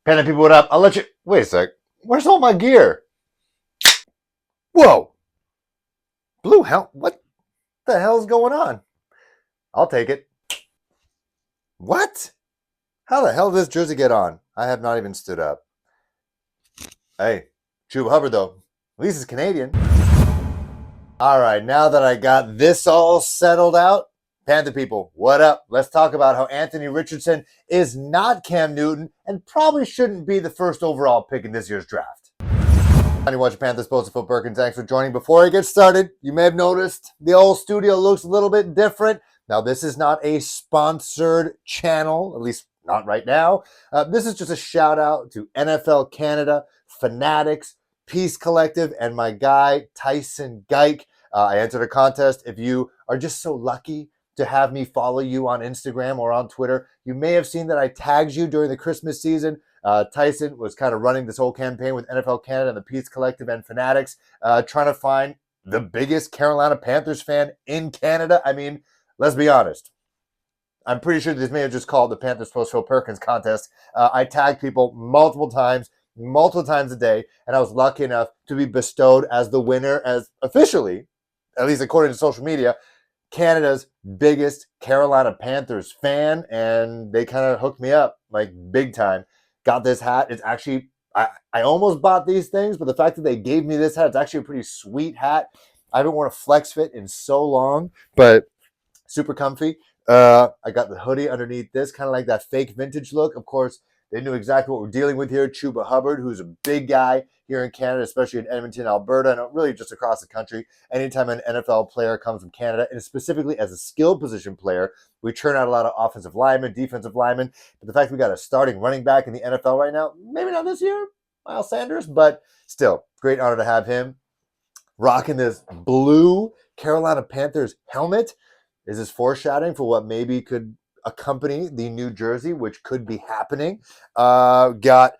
Panda people, what up? I'll let you... Wait a sec. Where's all my gear? Whoa! Blue hell? What the hell's going on? I'll take it. What? How the hell did this jersey get on? I have not even stood up. Hey, Chuba Hubbard though. At least it's Canadian. Alright, now that I got this all settled out, Panther people, what up? Let's talk about how Anthony Richardson is not Cam Newton and probably shouldn't be the first overall pick in this year's draft. Honey, watch Panthers post Phil Perkins. Thanks for joining. Before I get started, you may have noticed the old studio looks a little bit different. Now, this is not a sponsored channel, at least not right now. This is just a shout out to NFL Canada, Fanatics, Peace Collective, and my guy, Tyson Geik. I entered a contest. If you are just so lucky to have me follow you on Instagram or on Twitter, you may have seen that I tagged you during the Christmas season. Tyson was kind of running this whole campaign with NFL Canada and the Peace Collective and Fanatics, trying to find the biggest Carolina Panthers fan in Canada. I mean, let's be honest. I'm pretty sure this may have just called the Panthers Post Phil Perkins contest. I tagged people multiple times a day, and I was lucky enough to be bestowed as the winner, as officially, at least according to social media, Canada's biggest Carolina Panthers fan, and they kind of hooked me up like big time. Got this hat. It's actually, I almost bought these things, but the fact that they gave me this hat, it's actually a pretty sweet hat. I haven't worn a flex fit in so long, but super comfy. I got the hoodie underneath this, kind of like that fake vintage look. Of course, they knew exactly what we're dealing with here. Chuba Hubbard, who's a big guy here in Canada, especially in Edmonton, Alberta, and really just across the country. Anytime an NFL player comes from Canada, and specifically as a skill position player, we churn out a lot of offensive linemen, defensive linemen. But the fact we got a starting running back in the NFL right now, maybe not this year, Miles Sanders, but still, great honor to have him. Rocking this blue Carolina Panthers helmet. Is this foreshadowing for what maybe could accompany the new jersey, which could be happening? Got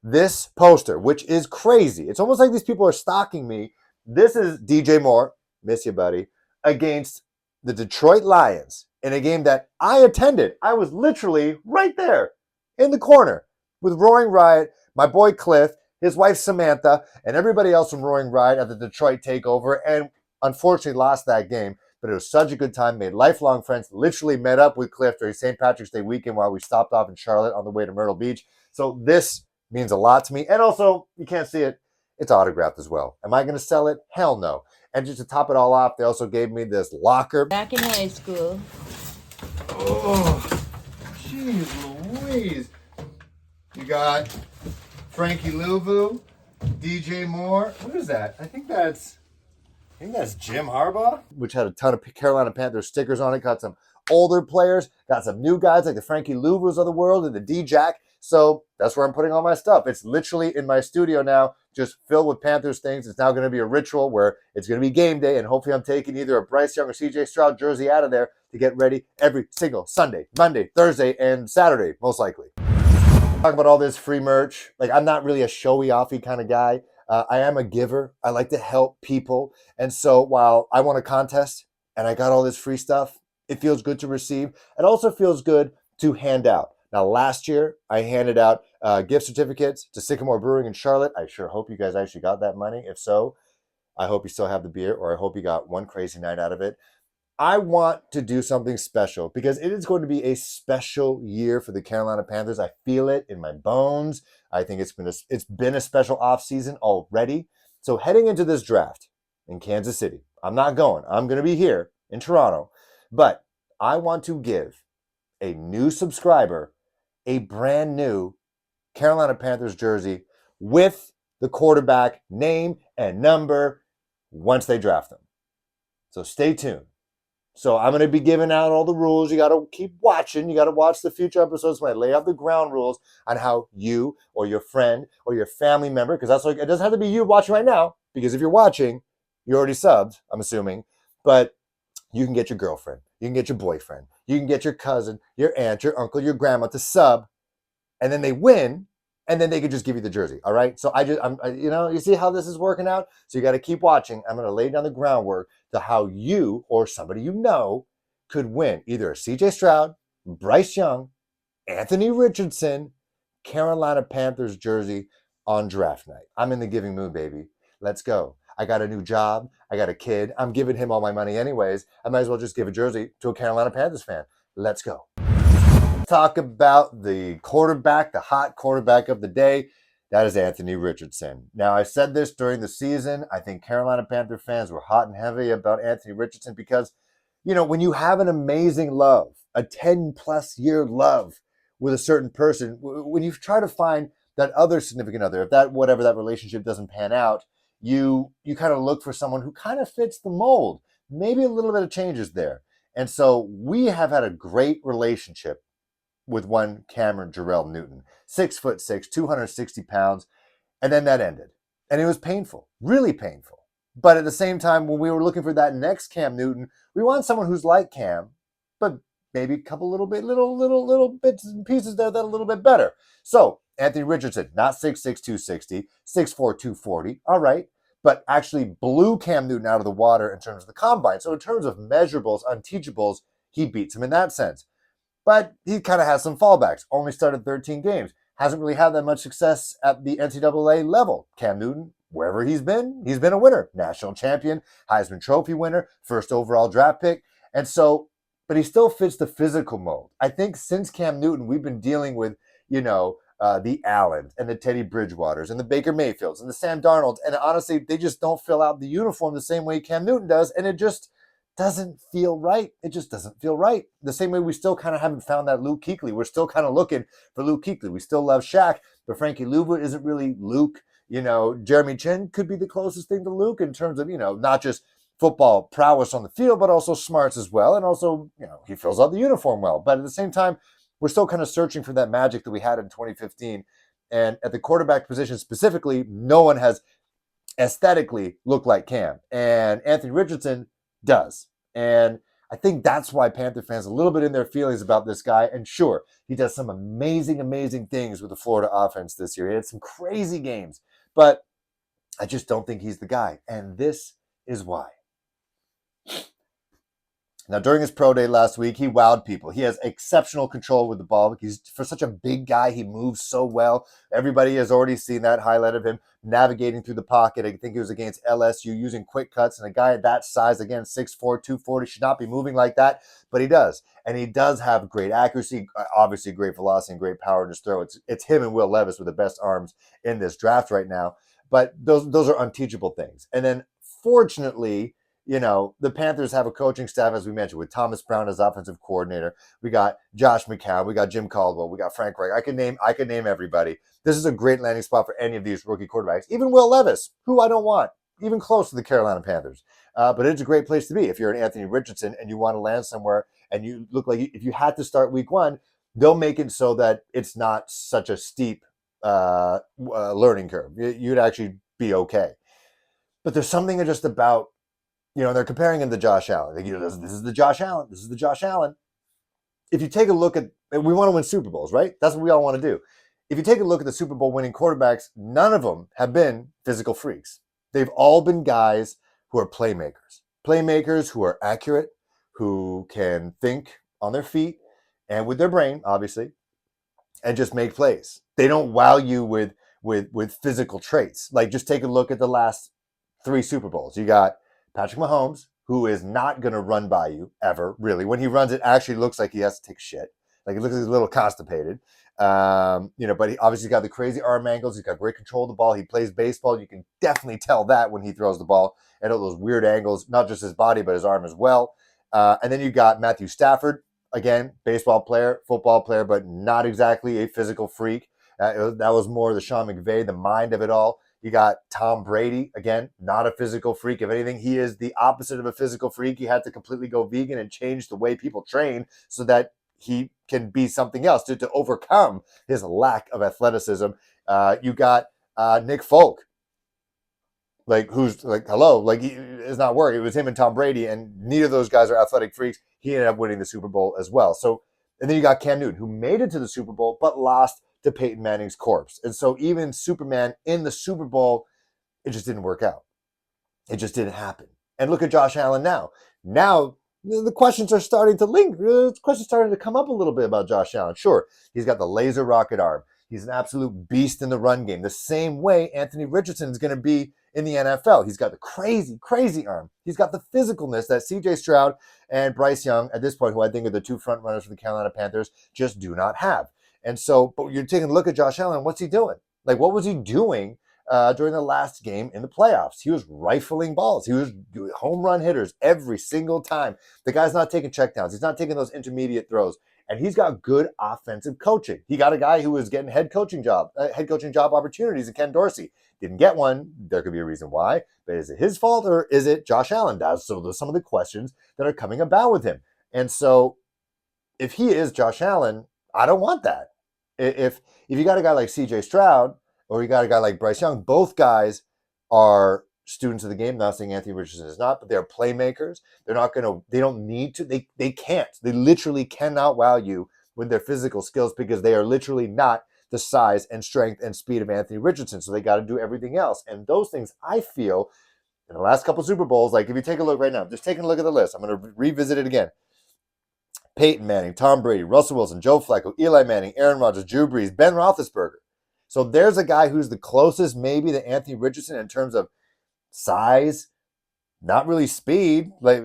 this poster, which is crazy. It's almost like these people are stalking me. This is DJ Moore, miss you, buddy, against the Detroit Lions in a game that I attended. I was literally right there in the corner with Roaring Riot, my boy Cliff, his wife Samantha, and everybody else from Roaring Riot at the Detroit Takeover, and unfortunately lost that game. But it was such a good time, made lifelong friends, literally met up with Cliff during St. Patrick's Day weekend while we stopped off in Charlotte on the way to Myrtle Beach. So this means a lot to me. And also, you can't see it, it's autographed as well. Am I going to sell it? Hell no. And just to top it all off, they also gave me this locker. Back in high school. Oh, jeez Louise. You got Frankie Louvu, DJ Moore. What is that? I think that's Jim Harbaugh, which had a ton of Carolina Panthers stickers on it. Got some older players, got some new guys like the Frankie Louvers of the world and the D-Jack. So that's where I'm putting all my stuff. It's literally in my studio now, just filled with Panthers things. It's now going to be a ritual where it's going to be game day, and hopefully I'm taking either a Bryce Young or CJ Stroud jersey out of there to get ready every single Sunday, Monday, Thursday, and Saturday, most likely. Talking about all this free merch. Like, I'm not really a showy-offy kind of guy. I am a giver. I like to help people. And so while I won a contest and I got all this free stuff, it feels good to receive. It also feels good to hand out. Now, last year, I handed out gift certificates to Sycamore Brewing in Charlotte. I sure hope you guys actually got that money. If so, I hope you still have the beer, or I hope you got one crazy night out of it. I want to do something special because it is going to be a special year for the Carolina Panthers. I feel it in my bones. I think it's been a special offseason already. So heading into this draft in Kansas City, I'm not going. I'm going to be here in Toronto. But I want to give a new subscriber a brand new Carolina Panthers jersey with the quarterback name and number once they draft them. So stay tuned. So I'm going to be giving out all the rules. You got to keep watching. You got to watch the future episodes when I lay out the ground rules on how you or your friend or your family member, because that's like, it doesn't have to be you watching right now, because if you're watching, you're already subbed, I'm assuming, but you can get your girlfriend, you can get your boyfriend, you can get your cousin, your aunt, your uncle, your grandma to sub, and then they win, and then they could just give you the jersey, all right? So you see how this is working out? So you got to keep watching. I'm going to lay down the groundwork to how you or somebody you know could win either a CJ Stroud, Bryce Young, Anthony Richardson, Carolina Panthers jersey on draft night. I'm in the giving mood, baby. Let's go. I got a new job. I got a kid. I'm giving him all my money anyways. I might as well just give a jersey to a Carolina Panthers fan. Let's go. Talk about the quarterback, the hot quarterback of the day. That is Anthony Richardson. Now, I said this during the season. I think Carolina Panther fans were hot and heavy about Anthony Richardson because, when you have an amazing love, a 10-plus year love with a certain person, when you try to find that other significant other, if that whatever that relationship doesn't pan out, you kind of look for someone who kind of fits the mold. Maybe a little bit of changes there. And so we have had a great relationship with one Cameron Jarrell Newton, 6'6", 260 pounds, and then that ended. And it was painful, really painful. But at the same time, when we were looking for that next Cam Newton, we want someone who's like Cam, but maybe a couple little bits and pieces there that are a little bit better. So Anthony Richardson, not 6'6", 260, 6'4", 240, all right, but actually blew Cam Newton out of the water in terms of the combine. So in terms of measurables, unteachables, he beats him in that sense. But he kind of has some fallbacks. Only started 13 games. Hasn't really had that much success at the NCAA level. Cam Newton, wherever he's been a winner. National champion, Heisman Trophy winner, first overall draft pick. And so, but he still fits the physical mold. I think since Cam Newton, we've been dealing with, the Allens and the Teddy Bridgewaters and the Baker Mayfields and the Sam Darnolds. And honestly, they just don't fill out the uniform the same way Cam Newton does. And it just doesn't feel right. It just doesn't feel right. The same way we still kind of haven't found that Luke Kuechly. We're still kind of looking for Luke Kuechly. We still love Shaq, but Frankie Louva isn't really Luke. Jeremy Chin could be the closest thing to Luke in terms of, not just football prowess on the field, but also smarts as well. And also, he fills out the uniform well. But at the same time, we're still kind of searching for that magic that we had in 2015. And at the quarterback position specifically, no one has aesthetically looked like Cam. And Anthony Richardson does. And I think that's why Panther fans are a little bit in their feelings about this guy. And sure, he does some amazing, amazing things with the Florida offense this year. He had some crazy games, but I just don't think he's the guy. And this is why. Now, during his pro day last week, he wowed people. He has exceptional control with the ball. For such a big guy, he moves so well. Everybody has already seen that highlight of him navigating through the pocket. I think it was against LSU, using quick cuts. And a guy at that size, again, 6'4", 240, should not be moving like that. But he does. And he does have great accuracy, obviously great velocity and great power in his throw. It's him and Will Levis with the best arms in this draft right now. But those are unteachable things. And then, fortunately, the Panthers have a coaching staff, as we mentioned, with Thomas Brown as offensive coordinator. We got Josh McCown. We got Jim Caldwell. We got Frank Reich. I could name everybody. This is a great landing spot for any of these rookie quarterbacks. Even Will Levis, who I don't want, even close to the Carolina Panthers. But it's a great place to be if you're an Anthony Richardson and you want to land somewhere and you look like if you had to start week one, they'll make it so that it's not such a steep learning curve. You'd actually be okay. But there's something just about, they're comparing him to Josh Allen. This is the Josh Allen. This is the Josh Allen. If you take a look at, we want to win Super Bowls, right? That's what we all want to do. If you take a look at the Super Bowl winning quarterbacks, none of them have been physical freaks. They've all been guys who are playmakers. Playmakers who are accurate, who can think on their feet and with their brain, obviously, and just make plays. They don't wow you with physical traits. Like, just take a look at the last 3 Super Bowls. You got Patrick Mahomes, who is not going to run by you ever, really. When he runs, it actually looks like he has to take shit. Like, it looks like he's a little constipated. But he obviously got the crazy arm angles. He's got great control of the ball. He plays baseball. You can definitely tell that when he throws the ball at all those weird angles, not just his body, but his arm as well. And then you got Matthew Stafford, again, baseball player, football player, but not exactly a physical freak. That was more the Sean McVay, the mind of it all. You got Tom Brady, again, not a physical freak. If anything, he is the opposite of a physical freak. He had to completely go vegan and change the way people train so that he can be something else to overcome his lack of athleticism. You got Nick Folk, who's hello, it's not working. It was him and Tom Brady, and neither of those guys are athletic freaks. He ended up winning the Super Bowl as well. So, and then you got Cam Newton, who made it to the Super Bowl, but lost to Peyton Manning's corpse. And so even Superman in the Super Bowl, it just didn't work out. It just didn't happen. And look at Josh Allen now. Now, the questions are starting to linger. The questions starting to come up a little bit about Josh Allen. Sure, he's got the laser rocket arm. He's an absolute beast in the run game. The same way Anthony Richardson is going to be in the NFL. He's got the crazy, crazy arm. He's got the physicalness that C.J. Stroud and Bryce Young, at this point, who I think are the two front runners for the Carolina Panthers, just do not have. And so, but you're taking a look at Josh Allen. What's he doing? Like, what was he doing during the last game in the playoffs? He was rifling balls. He was doing home run hitters every single time. The guy's not taking checkdowns. He's not taking those intermediate throws. And he's got good offensive coaching. He got a guy who was getting head coaching job opportunities in Ken Dorsey. Didn't get one. There could be a reason why. But is it his fault or is it Josh Allen? So those are some of the questions that are coming about with him. And so if he is Josh Allen, I don't want that. If you got a guy like C.J. Stroud or you got a guy like Bryce Young, both guys are students of the game. Not saying Anthony Richardson is not, but they're playmakers. They don't need to. They can't. They literally cannot wow you with their physical skills because they are literally not the size and strength and speed of Anthony Richardson. So they got to do everything else. And those things, I feel, in the last couple Super Bowls, like if you take a look right now, just taking a look at the list, I'm going to revisit it again. Peyton Manning, Tom Brady, Russell Wilson, Joe Flacco, Eli Manning, Aaron Rodgers, Drew Brees, Ben Roethlisberger. So there's a guy who's the closest maybe to Anthony Richardson in terms of size, not really speed, but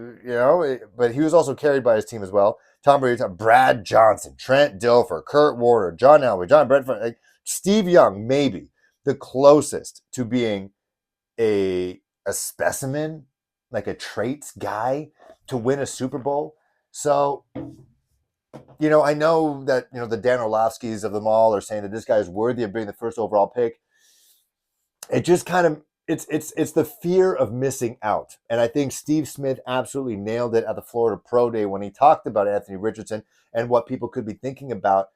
he was also carried by his team as well. Tom Brady, Brad Johnson, Trent Dilfer, Kurt Warner, John Elway, John Brentford, Steve Young, maybe the closest to being a specimen, like a traits guy to win a Super Bowl. So, I know that, the Dan Orlovskis of them all are saying that this guy is worthy of being the first overall pick. It just kind of, it's the fear of missing out. And I think Steve Smith absolutely nailed it at the Florida Pro Day when he talked about Anthony Richardson and what people could be thinking about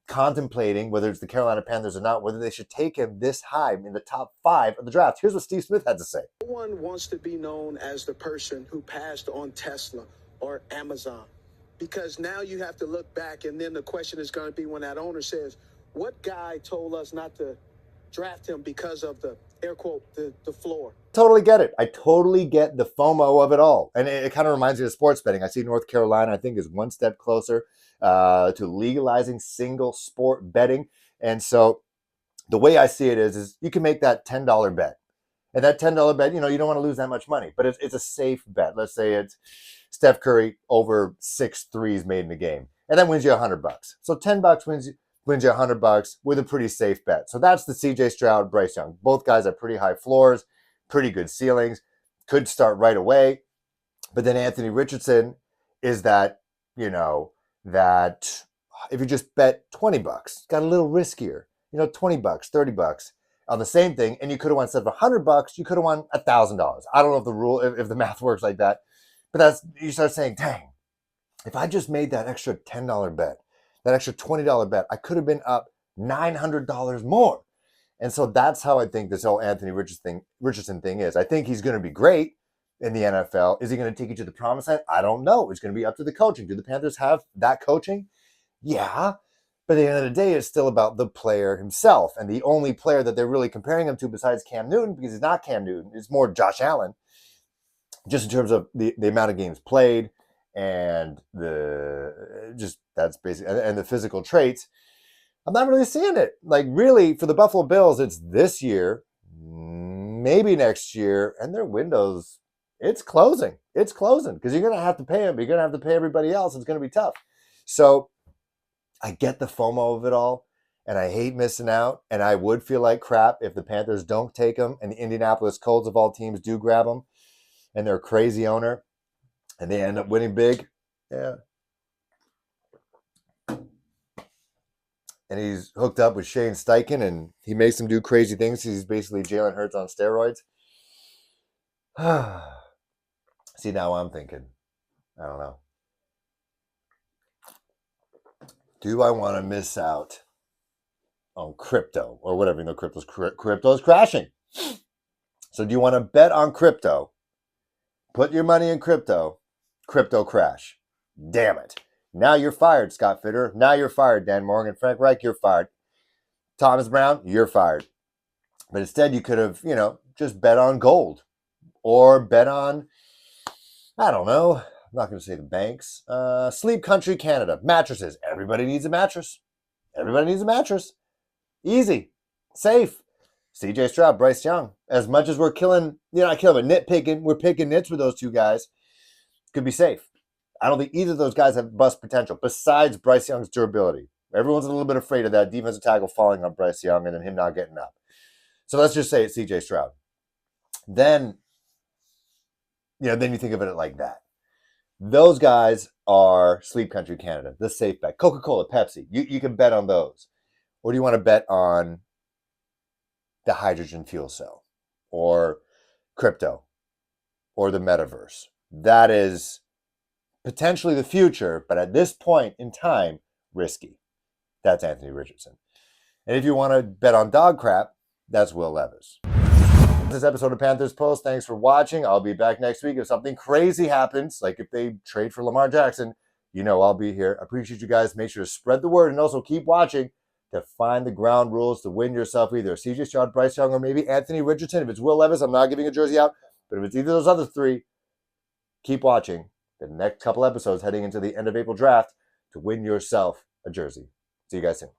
contemplating, whether it's the Carolina Panthers or not, whether they should take him this high in the top 5 of the draft. Here's what Steve Smith had to say. No one wants to be known as the person who passed on Tesla or Amazon, because now you have to look back, and then the question is going to be when that owner says, what guy told us not to draft him because of the, air quote, the floor? Totally get it. I totally get the FOMO of it all. And it kind of reminds me of sports betting. I see North Carolina, I think, is one step closer to legalizing single sport betting. And so the way I see it is you can make that $10 bet. And that $10 bet, you don't want to lose that much money, but it's a safe bet. Let's say it's Steph Curry over 6 threes made in the game, and that wins you $100. So $10 wins you $100 with a pretty safe bet. So that's the C.J. Stroud, Bryce Young. Both guys have pretty high floors, pretty good ceilings, could start right away. But then Anthony Richardson is that, that if you just bet $20, got a little riskier, $20, $30 on the same thing, and you could have won, instead of $100, you could have won $1,000. I don't know if the rule, if the math works like that, but you start saying, dang, if I just made that extra $10 bet, that extra $20 bet, I could have been up $900 more. And so that's how I think this whole Anthony Richardson thing is. I think he's going to be great in the NFL. Is he going to take you to the promised land? I don't know. It's going to be up to the coaching. Do the Panthers have that coaching? Yeah. But at the end of the day, it's still about the player himself. And the only player that they're really comparing him to besides Cam Newton, because he's not Cam Newton, it's more Josh Allen, just in terms of the amount of games played and that's basically, and the physical traits. I'm not really seeing it. Like, really, for the Buffalo Bills, it's this year, maybe next year, and their windows, it's closing. It's closing because you're going to have to pay him. You're going to have to pay everybody else. It's going to be tough. So I get the FOMO of it all, and I hate missing out, and I would feel like crap if the Panthers don't take him and the Indianapolis Colts of all teams do grab him and they're a crazy owner and they end up winning big. Yeah. And he's hooked up with Shane Steichen, and he makes him do crazy things. He's basically Jalen Hurts on steroids. See, now I'm thinking, I don't know. Do I want to miss out on crypto or whatever? Crypto's crashing. So do you want to bet on crypto? Put your money in crypto crash. Damn it. Now you're fired, Scott Fitter. Now you're fired, Dan Morgan. Frank Reich, you're fired. Thomas Brown, you're fired. But instead, you could have, just bet on gold or bet on, I don't know, I'm not going to say the banks. Sleep Country Canada, mattresses. Everybody needs a mattress. Everybody needs a mattress. Easy. Safe. CJ Stroud, Bryce Young. As much as we're killing, not killing, but nitpicking, we're picking nits with those two guys. Could be safe. I don't think either of those guys have bust potential besides Bryce Young's durability. Everyone's a little bit afraid of that defensive tackle falling on Bryce Young and then him not getting up. So let's just say it's CJ Stroud. Then, then you think of it like that. Those guys are Sleep Country Canada, the safe bet. Coca-Cola, Pepsi, you can bet on those. Or do you want to bet on the hydrogen fuel cell or crypto or the metaverse? That is potentially the future, but at this point in time, risky. That's Anthony Richardson. And if you want to bet on dog crap, that's Will Levis. This episode of Panthers Post. Thanks for watching. I'll be back next week if something crazy happens, like if they trade for Lamar Jackson. I'll be here. I appreciate you guys. Make sure to spread the word and also keep watching to find the ground rules to win yourself either CJ Stroud, Bryce Young, or maybe Anthony Richardson. If it's Will Levis, I'm not giving a jersey out. But if it's either of those other three, keep watching the next couple episodes heading into the end of April draft to win yourself a jersey. See you guys soon.